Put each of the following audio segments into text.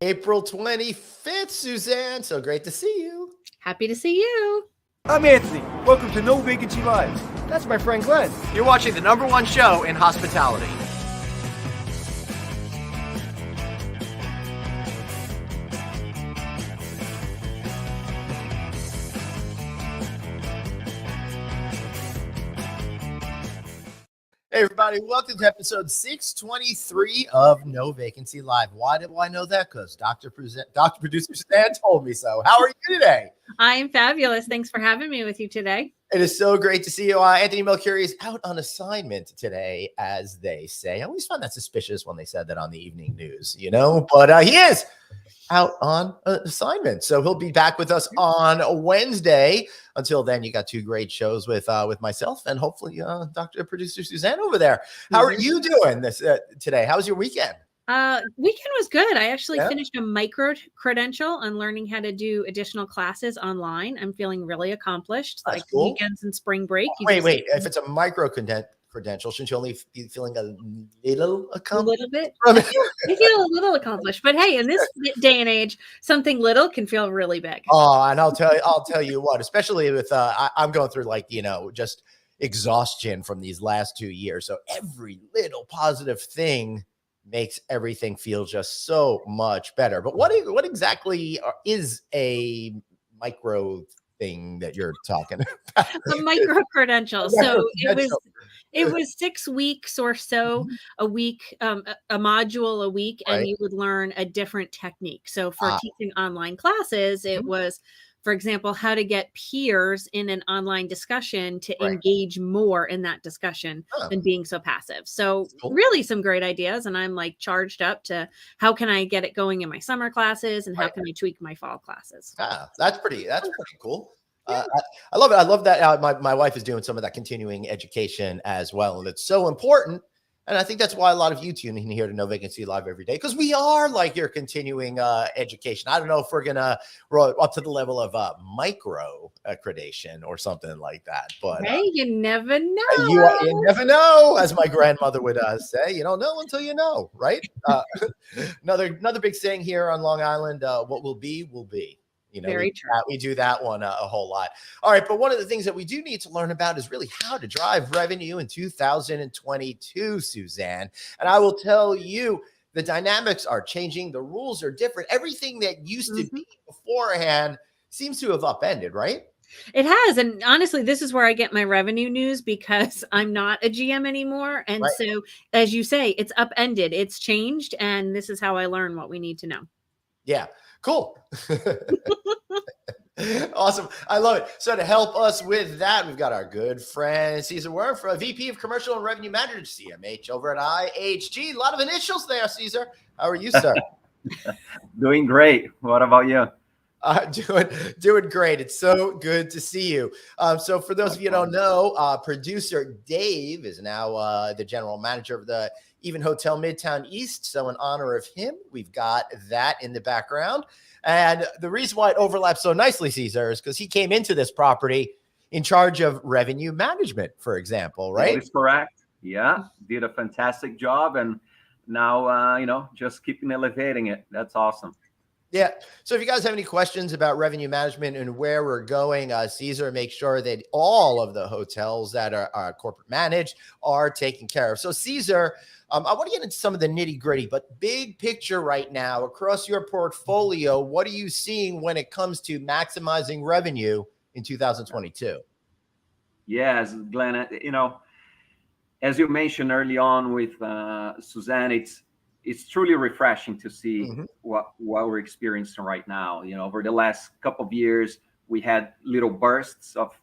April 25th, Suzanne. So great to see you. Happy to see you. I'm Anthony. Welcome to No Vacancy Live. That's my friend Glenn. You're watching the #1 show in hospitality. Hey, everybody. Welcome to episode 623 of No Vacancy Live. Why do I know that? Because Dr. Producer Stan told me so. How are you today? I'm fabulous. Thanks for having me with you today. It is so great to see you. Anthony Melchiori is out on assignment today, as they say. I always find that suspicious when they said that on the evening news, but he is out on assignment. So he'll be back with us on Wednesday. Until then, you got two great shows with myself and hopefully Dr. Producer Suzanne over there. How are you doing this today? How was your weekend? Weekend was good. I actually finished a micro credential on learning how to do additional classes online. I'm feeling really accomplished. That's like cool. Weekends and spring break. Wait. If it's a micro credential, shouldn't you only be feeling a little accomplished? A little bit. I feel a little accomplished, but hey, in this day and age, something little can feel really big. Oh, and I'll tell you what, especially with I'm going through just exhaustion from these last 2 years. So every little positive thing makes everything feel just so much better. But what exactly is a micro thing that you're talking about? A micro credential. So it was 6 weeks or so a week, a module a week, and you would learn a different technique. So for teaching online classes, it was, for example, how to get peers in an online discussion to engage more in that discussion than being so passive. So really some great ideas. And I'm like charged up to how can I get it going in my summer classes and how can I tweak my fall classes? That's pretty cool. I love it. I love that my wife is doing some of that continuing education as well. And it's so important. And I think that's why a lot of you tune in here to No Vacancy Live every day, because we are like your continuing education. I don't know if we're going to roll up to the level of micro accreditation or something like that. But hey, you never know. You never know, as my grandmother would say. You don't know until you know, right? Another big saying here on Long Island, what will be, will be. Very true. We do that one a whole lot. All right. But one of the things that we do need to learn about is really how to drive revenue in 2022, Suzanne. And I will tell you, the dynamics are changing. The rules are different. Everything that used to be beforehand seems to have upended, right? It has. And honestly, this is where I get my revenue news because I'm not a GM anymore. And so, as you say, it's upended. It's changed. And this is how I learn what we need to know. Yeah. Cool. Awesome. I love it. So to help us with that, we've got our good friend Cesar Wurm, for a VP of Commercial and Revenue Manager, CMH over at IHG. A lot of initials there, Cesar. How are you, sir? Doing great. What about you? Doing great. It's so good to see you. So for those of you who don't know, producer Dave is now the general manager of the Even Hotel Midtown East. So in honor of him, we've got that in the background. And the reason why it overlaps so nicely, Cesar, is because he came into this property in charge of revenue management, for example, right? That is correct. Yeah, did a fantastic job. And now, just keeping elevating it. That's awesome. Yeah. So if you guys have any questions about revenue management and where we're going, Cesar makes sure that all of the hotels that are corporate managed are taken care of. So Cesar, I want to get into some of the nitty gritty, but big picture right now across your portfolio, what are you seeing when it comes to maximizing revenue in 2022? Yes, Glenn, as you mentioned early on with Suzanne, it's truly refreshing to see what we're experiencing right now. Over the last couple of years, we had little bursts of,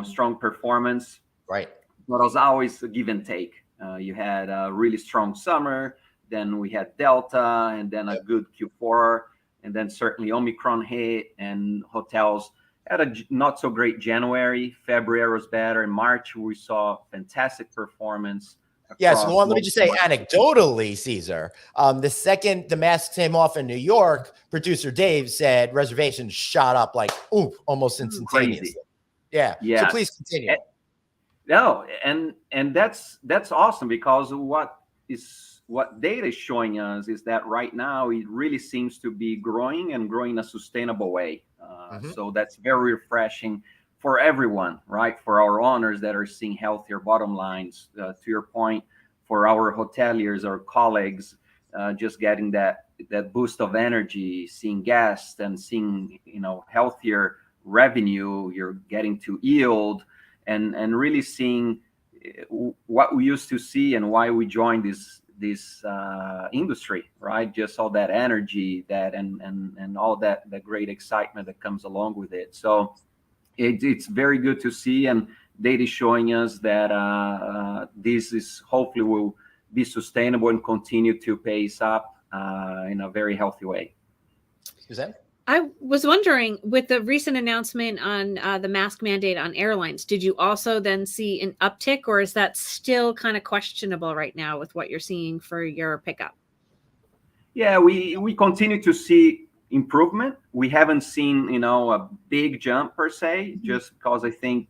strong performance. Right. But it was always a give and take. You had a really strong summer, then we had Delta, and then a good Q4, and then certainly Omicron hit, and hotels had a not so great January. February was better. In March, we saw fantastic performance. Yeah, so let me just say anecdotally, Cesar, the second the mask came off in New York, producer Dave said reservations shot up almost instantaneously. Crazy. Yeah. Yeah. So please continue. No, and that's awesome, because what is what data is showing us is that right now it really seems to be growing and growing in a sustainable way. So that's very refreshing for everyone, right? For our owners that are seeing healthier bottom lines, to your point, for our hoteliers, our colleagues, just getting that boost of energy, seeing guests and seeing, healthier revenue. You're getting to yield and really seeing what we used to see and why we joined this industry, right? Just all that energy, that and all that great excitement that comes along with it. So it's very good to see, and data is showing us that this is hopefully will be sustainable and continue to pace up in a very healthy way. Suzanne? I was wondering, with the recent announcement on the mask mandate on airlines, did you also then see an uptick, or is that still kind of questionable right now with what you're seeing for your pickup? Yeah, we continue to see improvement. We haven't seen, a big jump per se, just because I think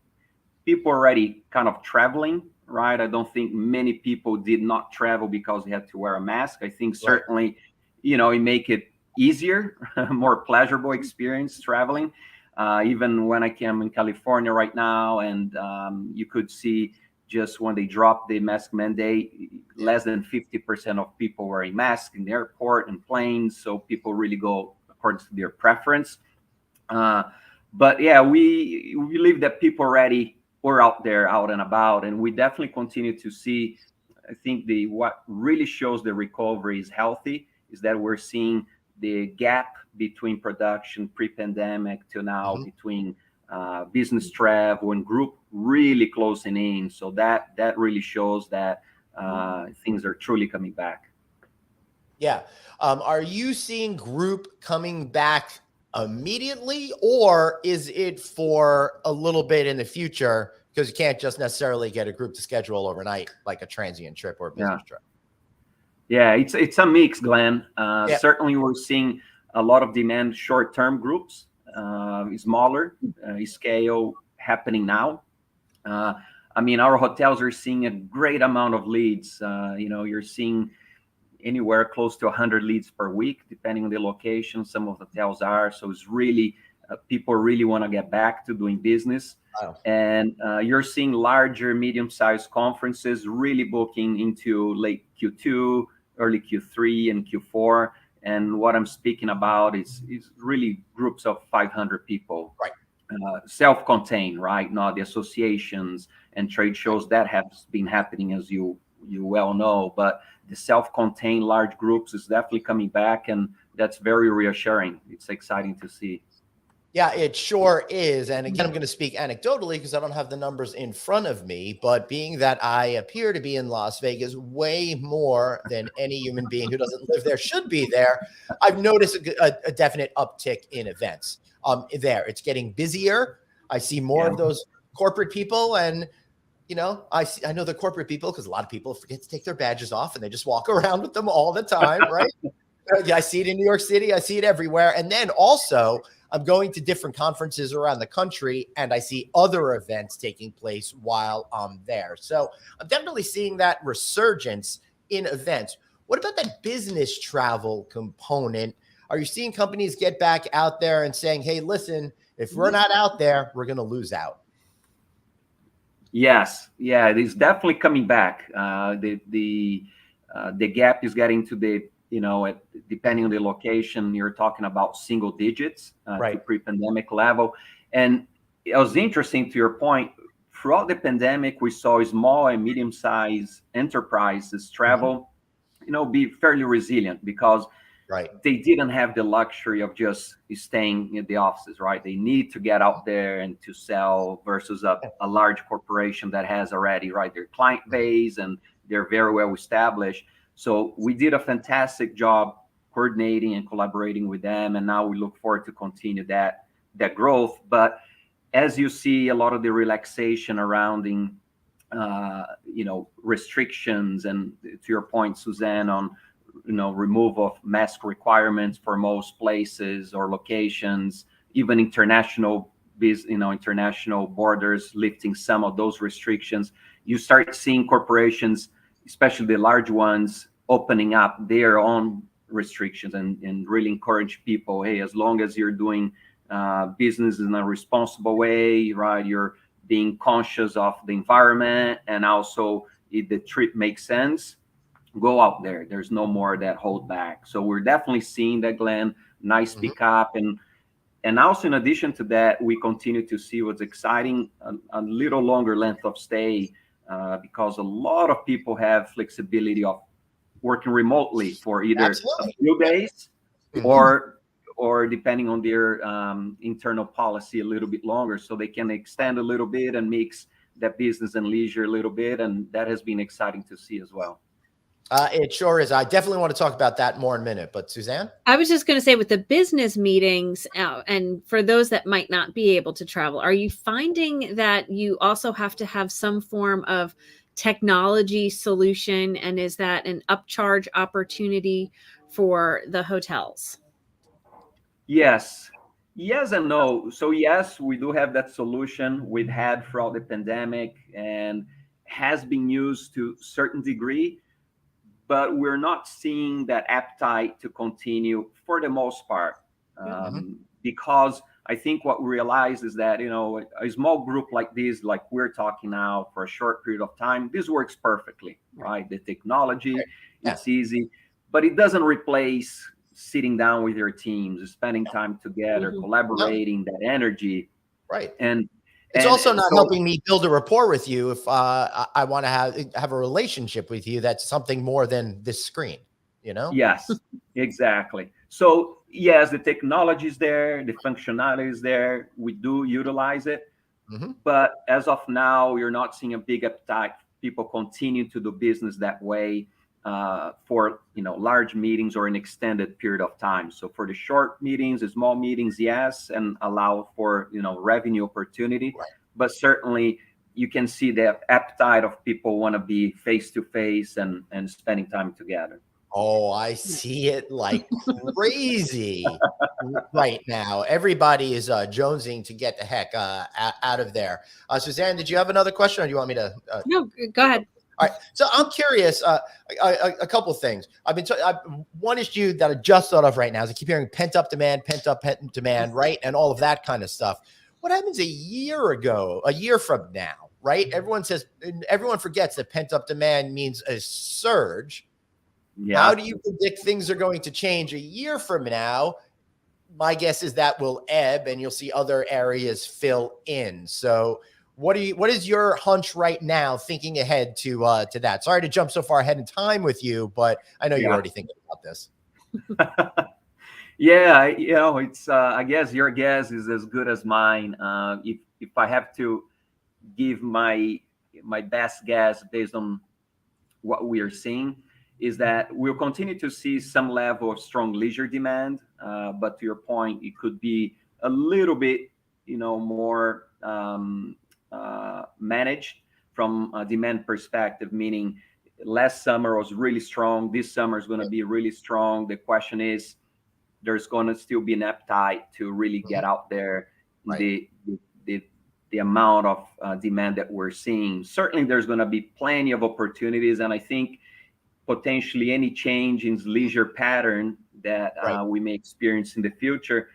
people are already kind of traveling, right? I don't think many people did not travel because they had to wear a mask. I think certainly, it make it easier, more pleasurable experience traveling. Even when I came in California right now, and you could see just when they dropped the mask mandate, less than 50% of people wearing masks in the airport and planes. So people really go according to their preference. But yeah, we believe that people already were out there, out and about, and we definitely continue to see. I think what really shows the recovery is healthy is that we're seeing the gap between production pre-pandemic to now between business travel and group really closing in. So that really shows that things are truly coming back. Yeah. Are you seeing group coming back immediately, or is it for a little bit in the future? Because you can't just necessarily get a group to schedule overnight, like a transient trip or a business trip. Yeah, it's a mix, Glenn. Certainly, we're seeing a lot of demand short-term groups, smaller scale happening now. I mean, our hotels are seeing a great amount of leads. You're seeing anywhere close to 100 leads per week, depending on the location. Some of the hotels are. So it's really, people really want to get back to doing business. Wow. And you're seeing larger, medium-sized conferences really booking into late Q2, early Q3 and Q4. And what I'm speaking about is really groups of 500 people, right? Self-contained, right? Not the associations and trade shows that have been happening, as you well know. But the self-contained large groups is definitely coming back, and that's very reassuring. It's exciting to see. Yeah, it sure is. And again, I'm going to speak anecdotally because I don't have the numbers in front of me, but being that I appear to be in Las Vegas way more than any human being who doesn't live there should be there, I've noticed a definite uptick in events there. It's getting busier. I see more of those corporate people, and I know the corporate people because a lot of people forget to take their badges off and they just walk around with them all the time, right? I see it in New York City. I see it everywhere. And then also, I'm going to different conferences around the country, and I see other events taking place while I'm there. So I'm definitely seeing that resurgence in events. What about that business travel component? Are you seeing companies get back out there and saying, hey, listen, if we're not out there, we're going to lose out? Yes. Yeah, it is definitely coming back. The gap is getting to the, depending on the location, you're talking about single digits to pre-pandemic level. And it was interesting to your point, throughout the pandemic, we saw small and medium-sized enterprises travel, be fairly resilient because they didn't have the luxury of just staying in the offices, right? They need to get out there and to sell versus a large corporation that has already, their client base and they're very well established. So we did a fantastic job coordinating and collaborating with them. And now we look forward to continue that growth. But as you see a lot of the relaxation around restrictions, and to your point, Suzanne, on, removal of mask requirements for most places or locations, even international borders lifting some of those restrictions, you start seeing corporations, especially the large ones, opening up their own restrictions and really encourage people, hey, as long as you're doing business in a responsible way, right? You're being conscious of the environment, and also if the trip makes sense, go out there. There's no more that hold back. So we're definitely seeing that, Glenn. Nice pickup. And also, in addition to that, we continue to see what's exciting, a little longer length of stay, because a lot of people have flexibility of working remotely for either a few days or depending on their internal policy, a little bit longer, so they can extend a little bit and mix that business and leisure a little bit. And that has been exciting to see as well. It sure is. I definitely want to talk about that more in a minute. But Suzanne? I was just going to say, with the business meetings, and for those that might not be able to travel, are you finding that you also have to have some form of technology solution? And is that an upcharge opportunity for the hotels? Yes. Yes and no. So yes, we do have that solution we've had throughout the pandemic and has been used to a certain degree, but we're not seeing that appetite to continue for the most part, because I think what we realize is that, you know, a small group like this, like we're talking now for a short period of time, this works perfectly, right? The technology, it's easy, but it doesn't replace sitting down with your teams, spending time together, collaborating, that energy. Right. And it's also not helping me build a rapport with you if I want to have a relationship with you. That's something more than this screen, you know? Yes, exactly. So yes, the technology is there, the functionality is there. We do utilize it. But as of now, you're not seeing a big appetite. People continue to do business that way for, you know, large meetings or an extended period of time. So for the short meetings, the small meetings, yes, and allow for, you know, revenue opportunity. But certainly you can see the appetite of people want to be face to face and spending time together. Oh, I see it like crazy right now. Everybody is jonesing to get the heck out of there. Suzanne, did you have another question, or do you want me to? No, go ahead. All right. So I'm curious, a couple of things. One issue that I just thought of right now is I keep hearing pent up demand, right? And all of that kind of stuff. What happens a year from now, right? Everyone forgets that pent up demand means a surge. Yeah. How do you predict things are going to change a year from now? My guess is that will ebb and you'll see other areas fill in. So what is your hunch right now, thinking ahead to that? Sorry to jump so far ahead in time with you, but I know you're already thinking about this. Yeah, you know, it's I guess your guess is as good as mine. If I have to give my best guess based on what we are seeing, is that we'll continue to see some level of strong leisure demand, but to your point, it could be a little bit, you know, more managed from a demand perspective, meaning last summer was really strong. This summer is going to be really strong. The question is, there's going to still be an appetite to really get out there. The amount of demand that we're seeing, certainly there's going to be plenty of opportunities. And I think potentially any change in leisure pattern that we may experience in the future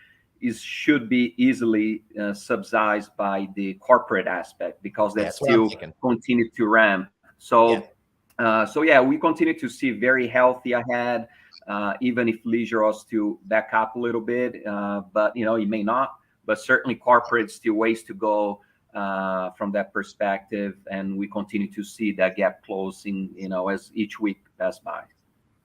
should be easily subsidized by the corporate aspect, because that's still continue to ramp. So we continue to see very healthy ahead, even if leisure was to back up a little bit, but you know, it may not. But certainly corporate still ways to go from that perspective, and we continue to see that gap closing, you know, as each week passes by.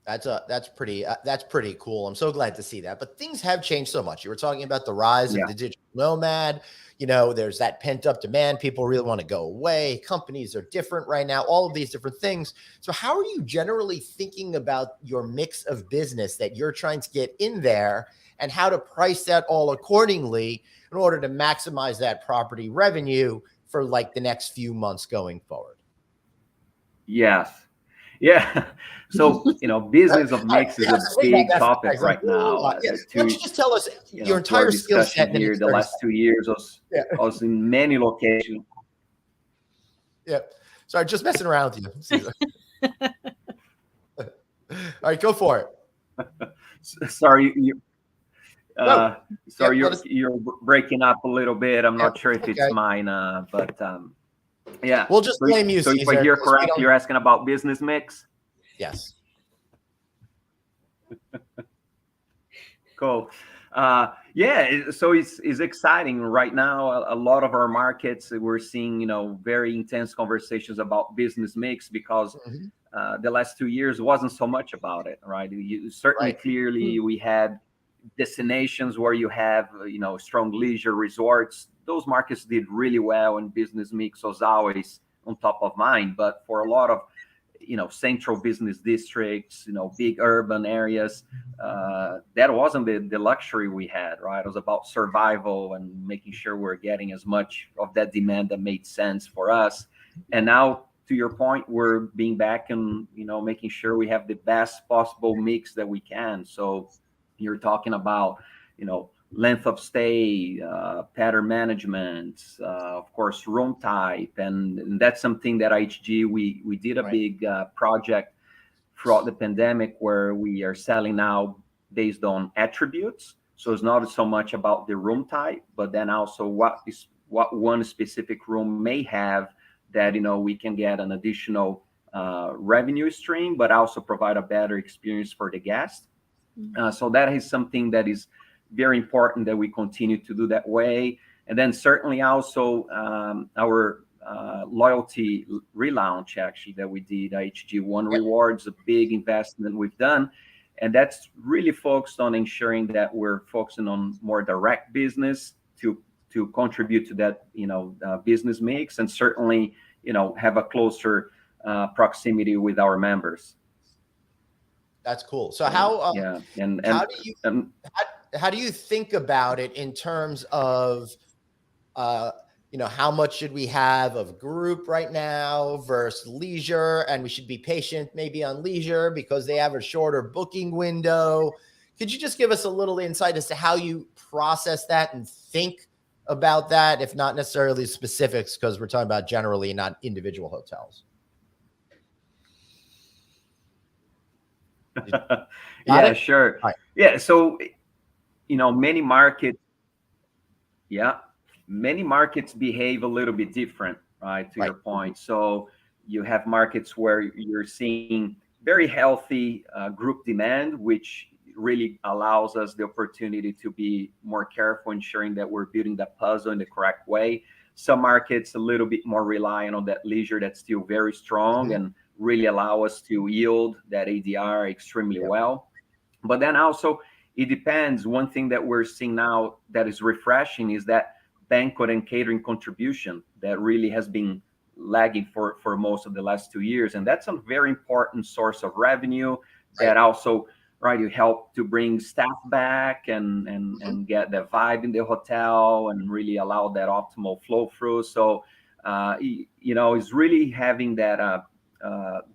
That's pretty cool. I'm so glad to see that. But things have changed so much. You were talking about the rise of the digital nomad. You know, there's that pent up demand. People really want to go away. Companies are different right now. All of these different things. So how are you generally thinking about your mix of business that you're trying to get in there, and how to price that all accordingly in order to maximize that property revenue for like the next few months going forward? Yes. Yeah. So, you know, business of mix is a big topic right now. Why don't you just tell us your entire skill set here the last 2 years was in many locations. Yeah. Sorry, just messing around with you. right, go for it. Sorry, you, No. sorry, Yep, you're breaking up a little bit. I'm not sure if okay. it's mine, but yeah. We'll just blame you, So if I Cesar, hear 'cause we correct, don't- you're asking about business mix. Yes. Cool. Yeah, so it's exciting right now. A lot of our markets, we're seeing, very intense conversations about business mix because Mhm. the last 2 years wasn't so much about it, right? Certainly, Right. clearly, we had destinations where you have, strong leisure resorts. Those markets did really well, and business mix was always on top of mind. But for a lot of central business districts, big urban areas, that wasn't the luxury we had, right? It was about survival and making sure we're getting as much of that demand that made sense for us. And now, to your point, we're being back and making sure we have the best possible mix that we can. So you're talking about length of stay, pattern management, of course, room type. And that's something that IHG, we did a big project throughout the pandemic where we are selling now based on attributes. So it's not so much about the room type, but then also what one specific room may have that we can get an additional revenue stream, but also provide a better experience for the guest. So that is something that is very important that we continue to do that way. And then certainly also our loyalty relaunch, actually, that we did, IHG One Rewards, a big investment we've done. And that's really focused on ensuring that we're focusing on more direct business to contribute to that, business mix, and certainly, have a closer proximity with our members. That's cool. So how yeah, and how do you think about it in terms of how much should we have of group right now versus leisure, and we should be patient maybe on leisure because they have a shorter booking window? Could you just give us a little insight as to how you process that and think about that, if not necessarily specifics, because we're talking about generally, not individual hotels? Yeah, sure. Right. Yeah, so many markets behave a little bit different, right, to your point. So you have markets where you're seeing very healthy group demand, which really allows us the opportunity to be more careful, ensuring that we're building that puzzle in the correct way. Some markets a little bit more reliant on that leisure that's still very strong and really allow us to yield that ADR extremely well. But then also it depends. One thing that we're seeing now that is refreshing is that banquet and catering contribution that really has been lagging for most of the last 2 years. And that's a very important source of revenue that also, you help to bring staff back and get the vibe in the hotel and really allow that optimal flow through. So, it's really having that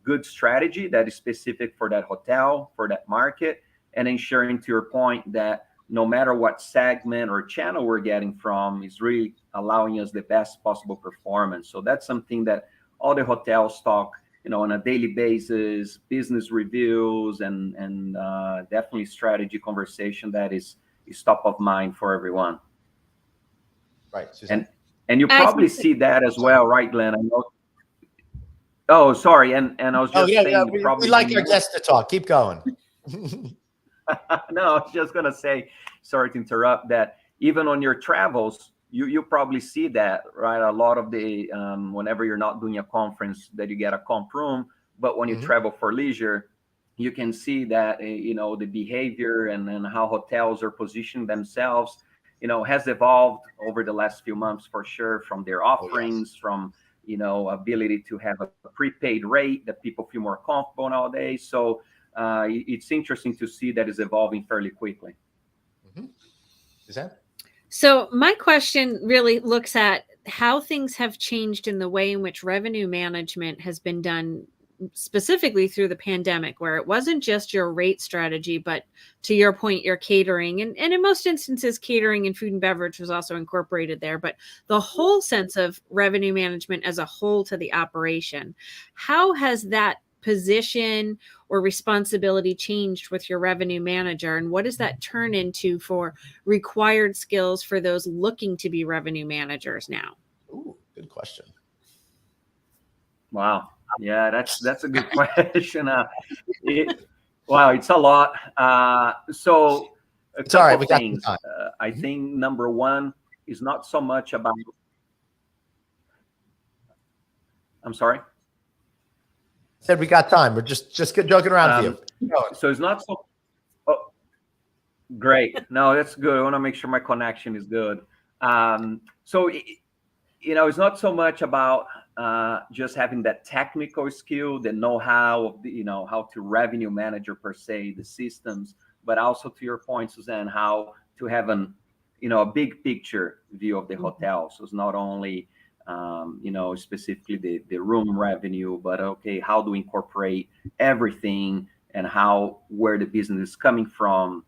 good strategy that is specific for that hotel, for that market, and ensuring, to your point, that no matter what segment or channel we're getting from is really allowing us the best possible performance. So that's something that all the hotels talk, on a daily basis, business reviews, and definitely strategy conversation that is top of mind for everyone. Right. Susan. And you probably see that as well, right, Glenn? I know. Oh, sorry. And I was just saying, we like our guests to talk. Keep going. No, I was just going to say, sorry to interrupt, that even on your travels, you probably see that, right? A lot of the, whenever you're not doing a conference, that you get a comp room, but when you travel for leisure, you can see that, the behavior and how hotels are positioning themselves, has evolved over the last few months for sure, from their offerings, from, ability to have a prepaid rate that people feel more comfortable nowadays. So, it's interesting to see that is evolving fairly quickly. Is that? So my question really looks at how things have changed in the way in which revenue management has been done, specifically through the pandemic, where it wasn't just your rate strategy, but to your point, your catering. And in most instances, catering and food and beverage was also incorporated there, but the whole sense of revenue management as a whole to the operation. How has that position or responsibility changed with your revenue manager? And what does that turn into for required skills for those looking to be revenue managers now? Ooh, good question. Wow. Yeah, that's a good question. Wow, it's a lot. So a It's all couple right. of We got some things. time. I think number one is not so much about. I'm sorry. Said we got time. We're just joking around for you. So it's not so. Oh, great. No, that's good. I want to make sure my connection is good. So it's not so much about just having that technical skill, the know-how of how to revenue manager per se, the systems, but also to your point, Suzanne, how to have a big picture view of the hotel. So it's not only specifically the room revenue, but okay, how do we incorporate everything and where the business is coming from,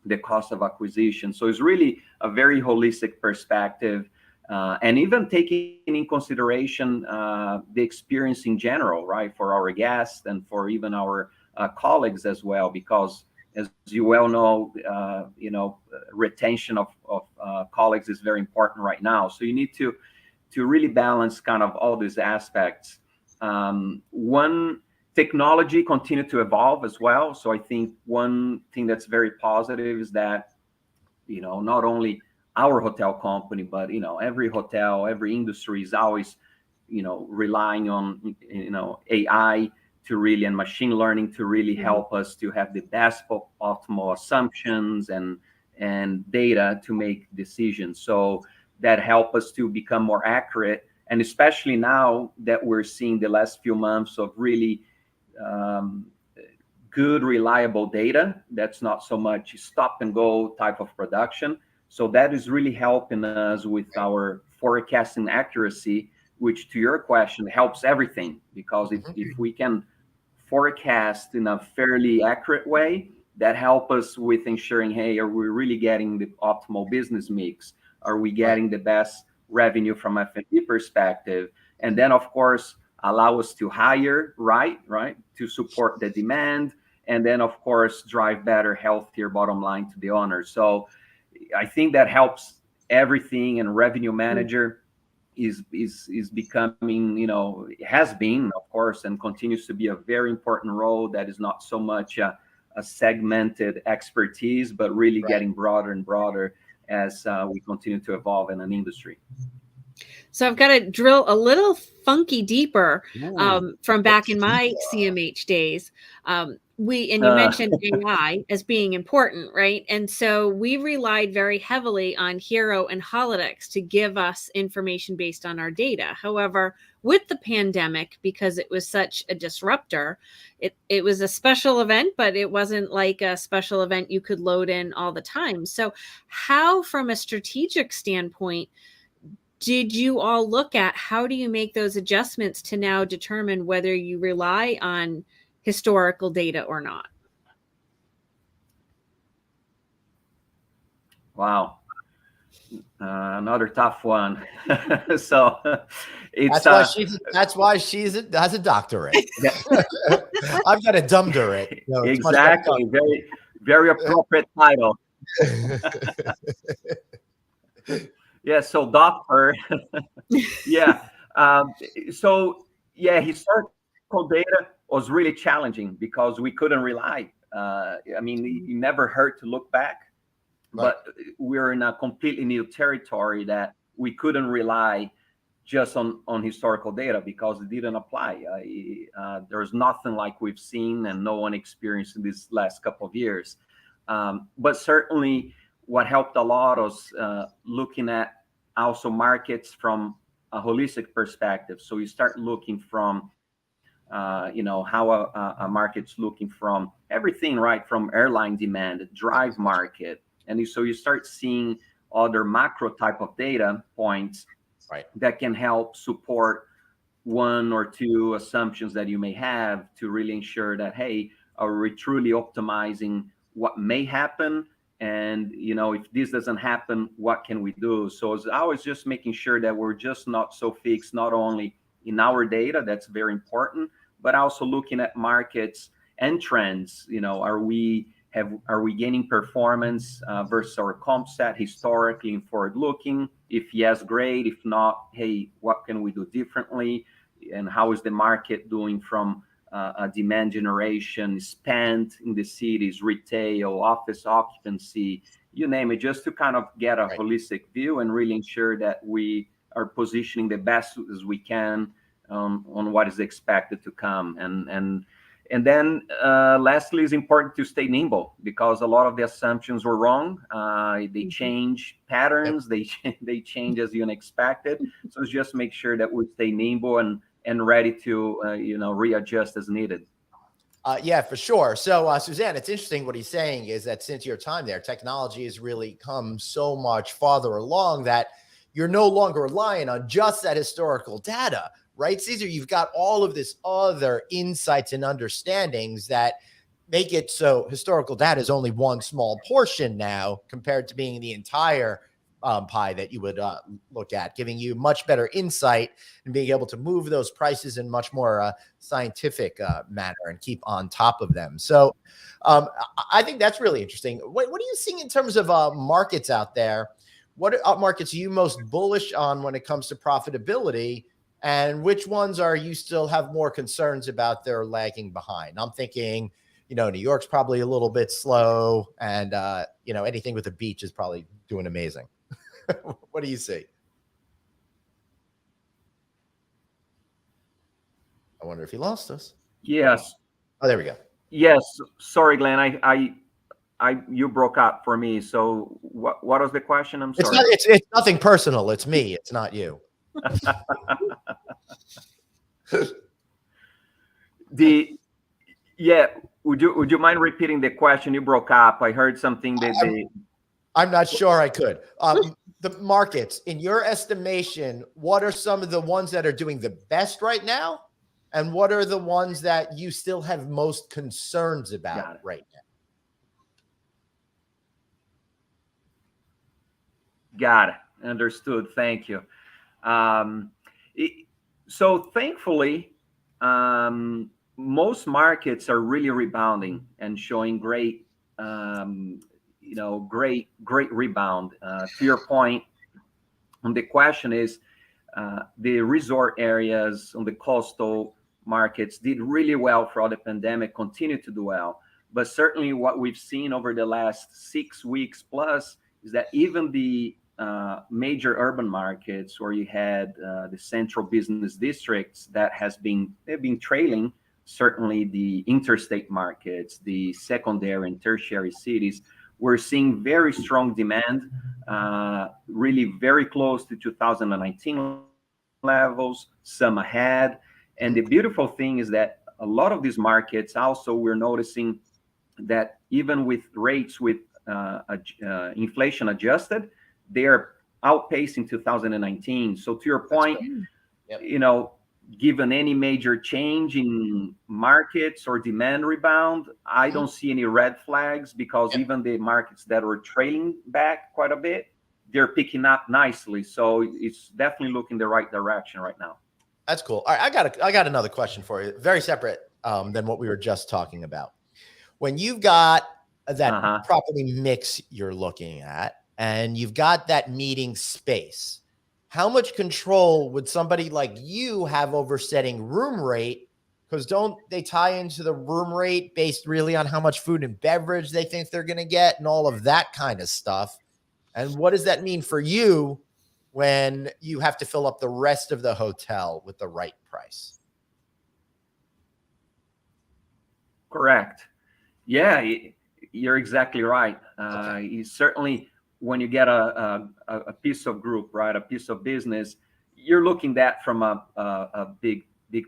the cost of acquisition. So it's really a very holistic perspective. And even taking in consideration the experience in general, right, for our guests and for even our colleagues as well, because as you well know, retention of colleagues is very important right now. So you need to really balance kind of all these aspects. One, technology continue to evolve as well. So I think one thing that's very positive is that not only our hotel company, but every hotel, every industry is always relying on AI to really, and machine learning to really help us to have the best optimal assumptions and data to make decisions. So that help us to become more accurate, and especially now that we're seeing the last few months of really good, reliable data. That's not so much stop and go type of production. So that is really helping us with our forecasting accuracy, which to your question helps everything, because if we can forecast in a fairly accurate way, that help us with ensuring, hey, are we really getting the optimal business mix? Are we getting the best revenue from F&B perspective? And then, of course, allow us to hire, right, to support the demand. And then, of course, drive better, healthier bottom line to the owner. So I think that helps everything. And revenue manager is becoming, has been, of course, and continues to be a very important role that is not so much a segmented expertise, but really getting broader and broader as we continue to evolve in an industry. So I've got to drill a little funky deeper from back in my CMH days. You mentioned AI as being important, right? And so we relied very heavily on Hero and Holodex to give us information based on our data. However, with the pandemic, because it was such a disruptor, it was a special event, but it wasn't like a special event you could load in all the time. So how, from a strategic standpoint, did you all look at how do you make those adjustments to now determine whether you rely on historical data or not? Wow. Another tough one. So it's that's why she's has a doctorate. I've got a dumbdorate. No, exactly. Very, very appropriate title. Yeah. So doctor. Yeah. Historical data was really challenging because we couldn't rely. It never hurt to look back. But we're in a completely new territory that we couldn't rely just on historical data because it didn't apply. There's nothing like we've seen and no one experienced in these last couple of years. But certainly what helped a lot was looking at also markets from a holistic perspective. So you start looking from how a market's looking from everything, right? From airline demand, drive market. And so you start seeing other macro type of data points that can help support one or two assumptions that you may have to really ensure that, hey, are we truly optimizing what may happen? And, if this doesn't happen, what can we do? So it's always just making sure that we're just not so fixed, not only in our data, that's very important, but also looking at markets and trends. Are we gaining performance versus our comp set historically and forward looking? If yes, great. If not, hey, what can we do differently? And how is the market doing from a demand generation, spend in the cities, retail, office occupancy, you name it, just to kind of get a holistic view and really ensure that we are positioning the best as we can on what is expected to come. And then lastly, it's important to stay nimble, because a lot of the assumptions were wrong. They change patterns, they change as unexpected. So it's just make sure that we stay nimble and ready to readjust as needed. Yeah, for sure. So, Suzanne, it's interesting what he's saying is that since your time there, technology has really come so much farther along that you're no longer relying on just that historical data, right? Cesar, you've got all of this other insights and understandings that make it so historical data is only one small portion now compared to being the entire pie that you would look at, giving you much better insight and being able to move those prices in much more scientific manner and keep on top of them. So I think that's really interesting. What are you seeing in terms of markets out there? What markets are you most bullish on when it comes to profitability? And which ones are you still have more concerns about they're lagging behind? I'm thinking, New York's probably a little bit slow, and anything with a beach is probably doing amazing. What do you see? I wonder if he lost us. Yes. Oh, there we go. Yes. Sorry, Glenn. You broke up for me. So what was the question? I'm sorry. It's nothing personal. It's me. It's not you. Would you mind repeating the question? You broke up. I heard something that I'm not sure I could. The markets, in your estimation, what are some of the ones that are doing the best right now? And what are the ones that you still have most concerns about right now? Got it. Understood. Thank you. So thankfully, most markets are really rebounding and showing great rebound. To your point, and the question is, the resort areas on the coastal markets did really well throughout the pandemic, continue to do well. But certainly what we've seen over the last 6 weeks plus is that even the major urban markets where you had the central business districts they've been trailing certainly the interstate markets, the secondary and tertiary cities. We're seeing very strong demand, really very close to 2019 levels, some ahead. And the beautiful thing is that a lot of these markets also, we're noticing that even with rates with inflation adjusted, they are outpacing 2019. So to your point, given any major change in markets or demand rebound, I don't see any red flags, because even the markets that were trailing back quite a bit, they're picking up nicely. So it's definitely looking the right direction right now. That's cool. All right, I got another question for you, very separate than what we were just talking about. When you've got that property mix you're looking at, and you've got that meeting space, how much control would somebody like you have over setting room rate? Because don't they tie into the room rate based really on how much food and beverage they think they're going to get and all of that kind of stuff? And what does that mean for you when you have to fill up the rest of the hotel with the right price? Correct. Yeah, you're exactly right. You certainly, when you get a piece of group, right, a piece of business, you're looking at from a big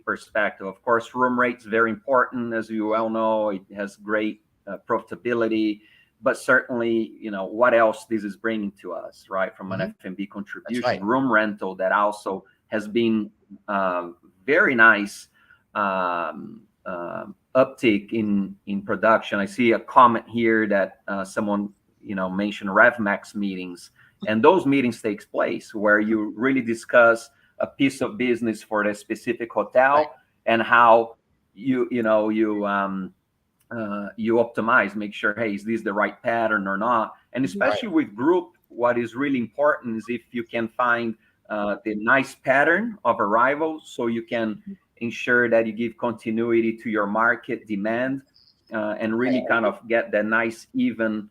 perspective. Of course, room rate's very important, as you well know. It has great profitability, but certainly, what else this is bringing to us, right, from an F&B contribution. Right. Room rental, that also has been very nice uptick in production. I see a comment here that someone mentioned RevMax meetings, and those meetings takes place where you really discuss a piece of business for a specific hotel, and how you optimize, make sure, hey, is this the right pattern or not? And especially with group, what is really important is if you can find the nice pattern of arrival, so you can ensure that you give continuity to your market demand, and really kind of get that nice even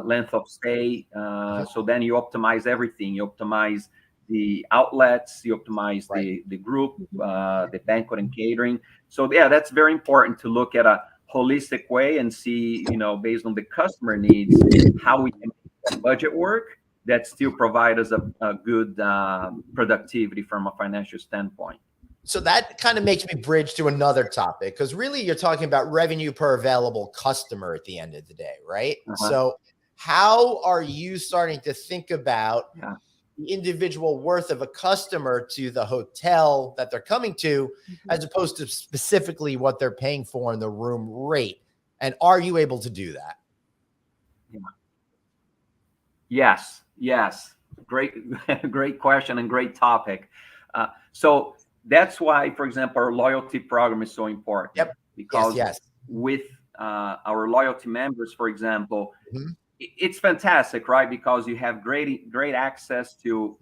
length of stay. So then you optimize everything. You optimize the outlets, you optimize the group, the banquet and catering. So yeah, that's very important to look at a holistic way and see, based on the customer needs, how we can make that budget work that still provide us a good productivity from a financial standpoint. So that kind of makes me bridge to another topic, because really you're talking about revenue per available customer at the end of the day, right? So how are you starting to think about the individual worth of a customer to the hotel that they're coming to, as opposed to specifically what they're paying for in the room rate? And are you able to do that? Yes. Great question and great topic. So that's why, for example, our loyalty program is so important. Because with our loyalty members, for example, it's fantastic, right? Because you have great access to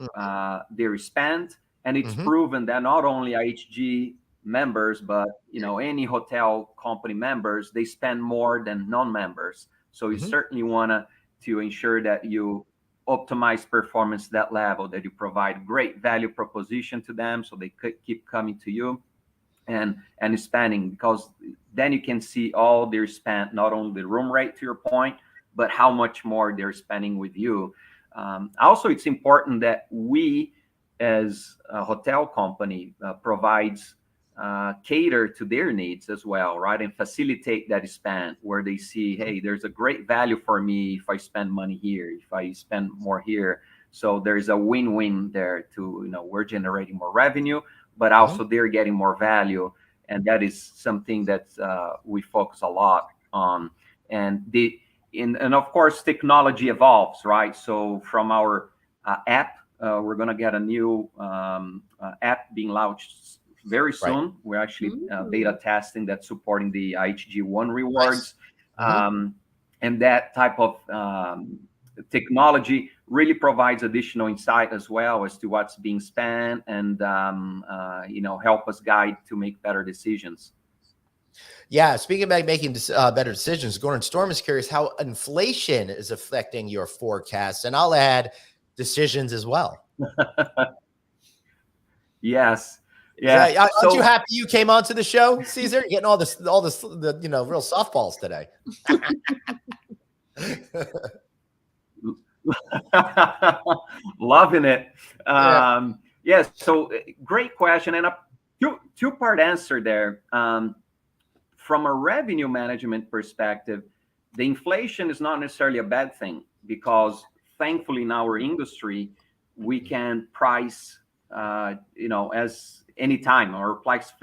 their spend, and it's proven that not only IHG members, but any hotel company members, they spend more than non-members. So you certainly want to ensure that you optimize performance to that level, that you provide great value proposition to them, so they could keep coming to you and spending, because then you can see all their spend, not only the room rate, to your point, but how much more they're spending with you. Also, it's important that we, as a hotel company, provides cater to their needs as well, right? And facilitate that spend where they see, hey, there's a great value for me if I spend money here, if I spend more here. So there's a win-win there to, we're generating more revenue, but also they're getting more value. And that is something that we focus a lot on. And of course, technology evolves, right? So from our app, we're going to get a new app being launched very soon. We're actually beta testing that, supporting the IHG One rewards. And that type of technology really provides additional insight as well as to what's being spent, and help us guide to make better decisions. Yeah, speaking about making better decisions, Gordon Storm is curious how inflation is affecting your forecasts, and I'll add decisions as well. Yes. Yeah. Aren't you happy you came onto the show, Cesar? You're getting all this, the real softballs today. Loving it. Yes. So great question, and a two-part answer there. From a revenue management perspective, the inflation is not necessarily a bad thing, because thankfully in our industry, we can price, as anytime. Our price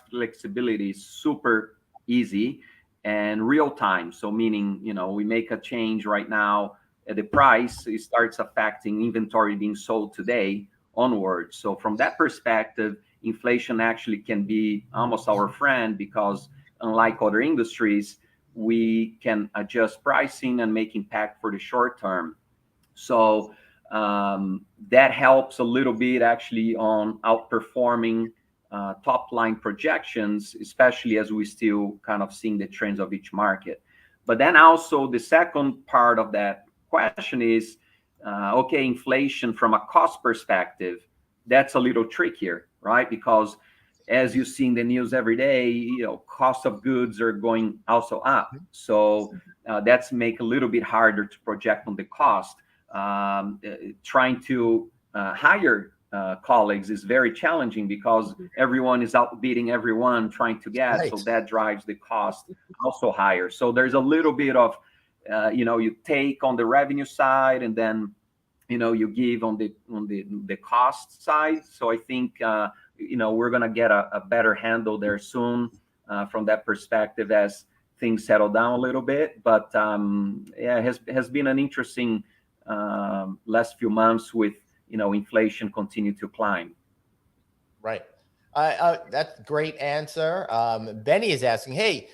flexibility is super easy and real time. So meaning, we make a change right now at the price, it starts affecting inventory being sold today onward. So from that perspective, inflation actually can be almost our friend, because unlike other industries, we can adjust pricing and make impact for the short term. So that helps a little bit actually on outperforming top line projections, especially as we still kind of seeing the trends of each market. But then also the second part of that question is, okay, inflation from a cost perspective, that's a little trickier, right? Because as you see in the news every day, cost of goods are going also up. So that's make a little bit harder to project on the cost. Trying to hire colleagues is very challenging, because everyone is outbidding everyone trying to get, so that drives the cost also higher. So there's a little bit of, you take on the revenue side, and then, you give on the cost side. So I think, we're going to get a better handle there soon from that perspective as things settle down a little bit. But it has been an interesting last few months with, inflation continue to climb. Right. That's a great answer. Benny is asking, hey,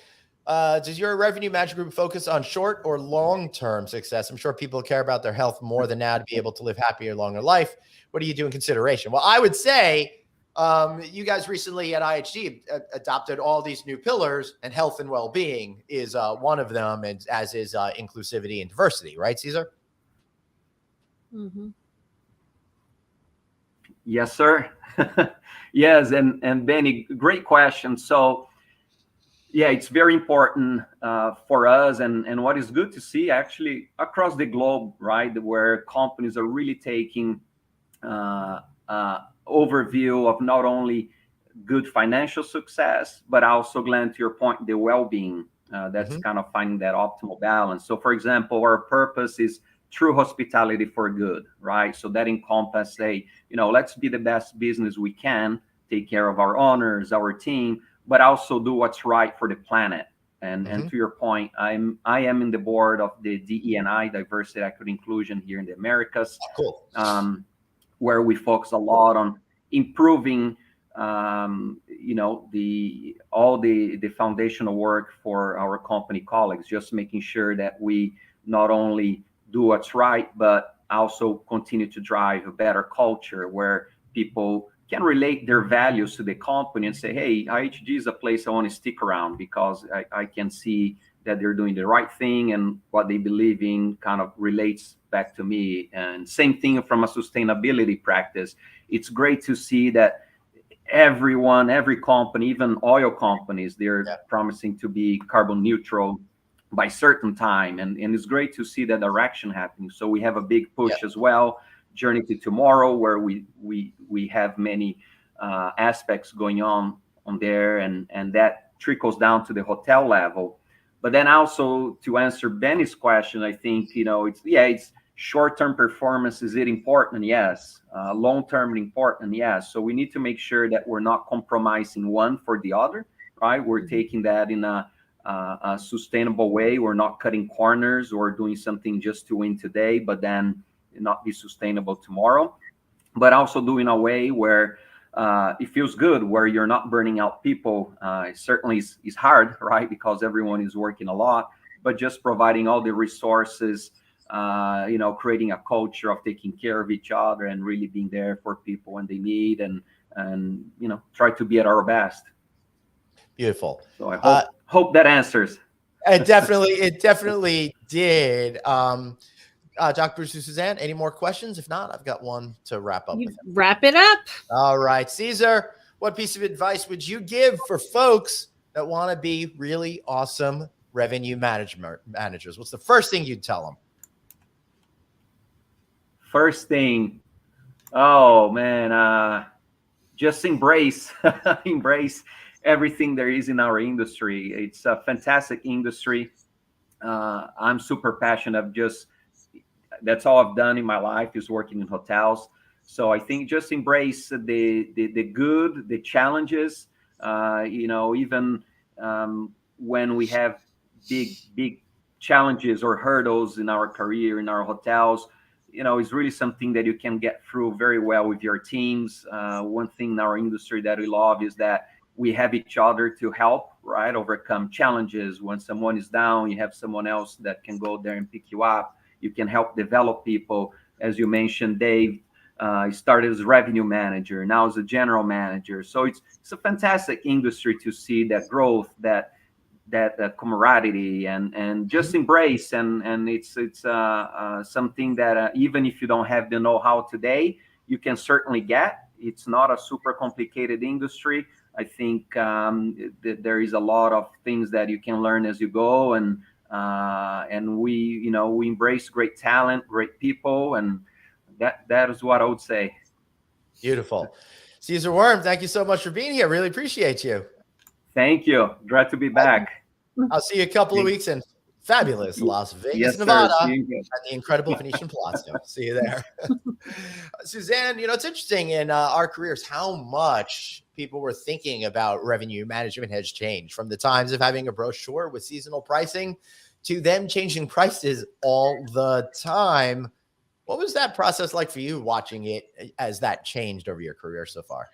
does your revenue management group focus on short or long-term success? I'm sure people care about their health more than now to be able to live happier, longer life. What do you do in consideration? Well, I would say you guys recently at IHG adopted all these new pillars, and health and well-being is one of them, and as is inclusivity and diversity, right, Cesar? Mm-hmm. Yes, sir. Yes, and Benny, great question. So, yeah, it's very important for us, and what is good to see actually across the globe, right, where companies are really taking overview of not only good financial success, but also, Glenn, to your point, the well-being. That's kind of finding that optimal balance. So, for example, our purpose is true hospitality for good, right? So that encompasses, let's be the best business we can, take care of our owners, our team, but also do what's right for the planet. And to your point, I am in the board of the DE&I, Diversity, Equity, Inclusion here in the Americas, where we focus a lot on improving, all the foundational work for our company colleagues, just making sure that we not only do what's right, but also continue to drive a better culture where people can relate their values to the company and say, hey, IHG is a place I want to stick around because I can see that they're doing the right thing and what they believe in kind of relates back to me. And same thing from a sustainability practice. It's great to see that every company, even oil companies, they're promising to be carbon neutral by certain time, and it's great to see that direction happening. So we have a big push as well, Journey to Tomorrow, where we have many aspects going on there, and that trickles down to the hotel level. But then also to answer Benny's question, I think it's short-term performance. Is it important? Yes. Long-term important? Yes. So we need to make sure that we're not compromising one for the other, right? We're taking that in a sustainable way. We're not cutting corners or doing something just to win today, but then not be sustainable tomorrow. But also doing a way where it feels good, where you're not burning out people. It certainly is hard, right? Because everyone is working a lot, but just providing all the resources, creating a culture of taking care of each other and really being there for people when they need, and try to be at our best. Beautiful. So I hope that answers. It definitely did. Dr. Bruce and Suzanne, any more questions? If not, I've got one to wrap up with. Wrap it up. All right, Cesar, what piece of advice would you give for folks that want to be really awesome revenue managers? What's the first thing you'd tell them? First thing, oh man, just embrace everything there is in our industry. It's a fantastic industry. I'm super passionate. That's all I've done in my life is working in hotels. So I think just embrace the good, the challenges. Even when we have big challenges or hurdles in our career, in our hotels, it's really something that you can get through very well with your teams. One thing in our industry that we love is that we have each other to help, right, overcome challenges. When someone is down, you have someone else that can go there and pick you up. You can help develop people. As you mentioned, Dave started as revenue manager, now as a general manager. So it's a fantastic industry to see that growth, that camaraderie, and just embrace. And it's something that even if you don't have the know-how today, you can certainly get. It's not a super complicated industry. I think there is a lot of things that you can learn as you go, and we embrace great talent, great people, and that is what I would say. Beautiful. Cesar Wurm, thank you so much for being here. Really appreciate you. Thank you. Glad to be back. I'll see you a couple of weeks in fabulous Las Vegas, Nevada, at the incredible Venetian Palazzo. See you there. Suzanne, it's interesting in our careers how much people were thinking about revenue management has changed from the times of having a brochure with seasonal pricing to them changing prices all the time. What was that process like for you watching it as that changed over your career so far?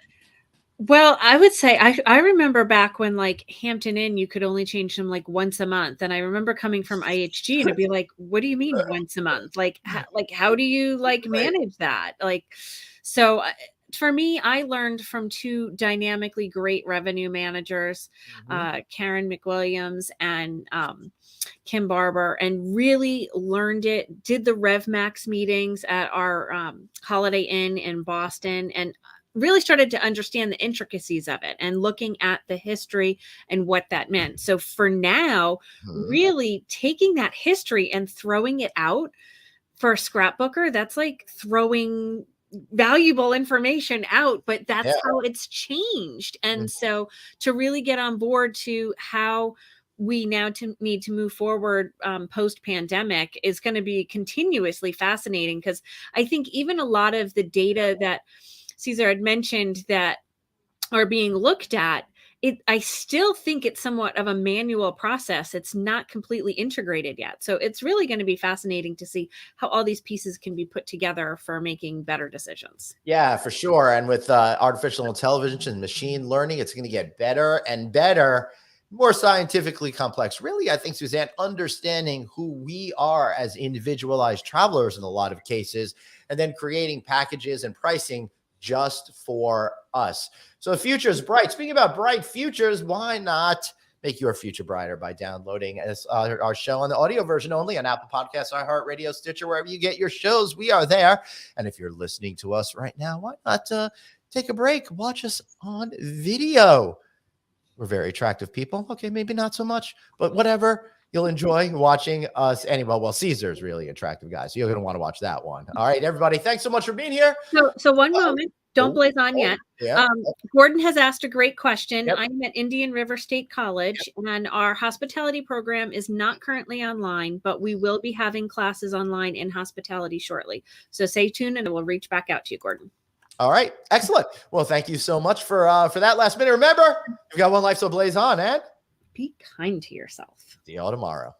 Well, I would say I remember back when like Hampton Inn, you could only change them like once a month, and I remember coming from IHG to be like, "What do you mean once a month? Like how do you like Right. manage that?" Like, so for me, I learned from two dynamically great revenue managers, Mhm. Karen McWilliams and Kim Barber, and really learned it. Did the RevMax meetings at our Holiday Inn in Boston, and really started to understand the intricacies of it and looking at the history and what that meant. So for now, Mhm. really taking that history and throwing it out for a scrapbooker, that's like throwing valuable information out, but Yeah. that's how it's changed. Mhm. And so to really get on board to how we now need to move forward post pandemic is going to be continuously fascinating, because I think even a lot of the data that Cesar had mentioned that are being looked at, I still think it's somewhat of a manual process. It's not completely integrated yet. So it's really going to be fascinating to see how all these pieces can be put together for making better decisions. Yeah, for sure. And with artificial intelligence and machine learning, it's going to get better and better, more scientifically complex. Really, I think, Suzanne, understanding who we are as individualized travelers in a lot of cases, and then creating packages and pricing just for us. So the future is bright. Speaking about bright futures, why not make your future brighter by downloading our show on the audio version only on Apple Podcasts, iHeartRadio, Stitcher, wherever you get your shows. We are there. And if you're listening to us right now, why not take a break? Watch us on video. We're very attractive people. Okay, maybe not so much, but whatever. You'll enjoy watching us anyway. Well, Caesar's really attractive, guys. So you're going to want to watch that one. All right, everybody. Thanks so much for being here. So one moment, don't blaze on yet. Yeah. Gordon has asked a great question. Yep. I'm at Indian River State College, and our hospitality program is not currently online, but we will be having classes online in hospitality shortly. So stay tuned, and we'll reach back out to you, Gordon. All right. Excellent. Well, thank you so much for that last minute. Remember, you've got one life, so blaze on, and Be kind to yourself. see y'all tomorrow.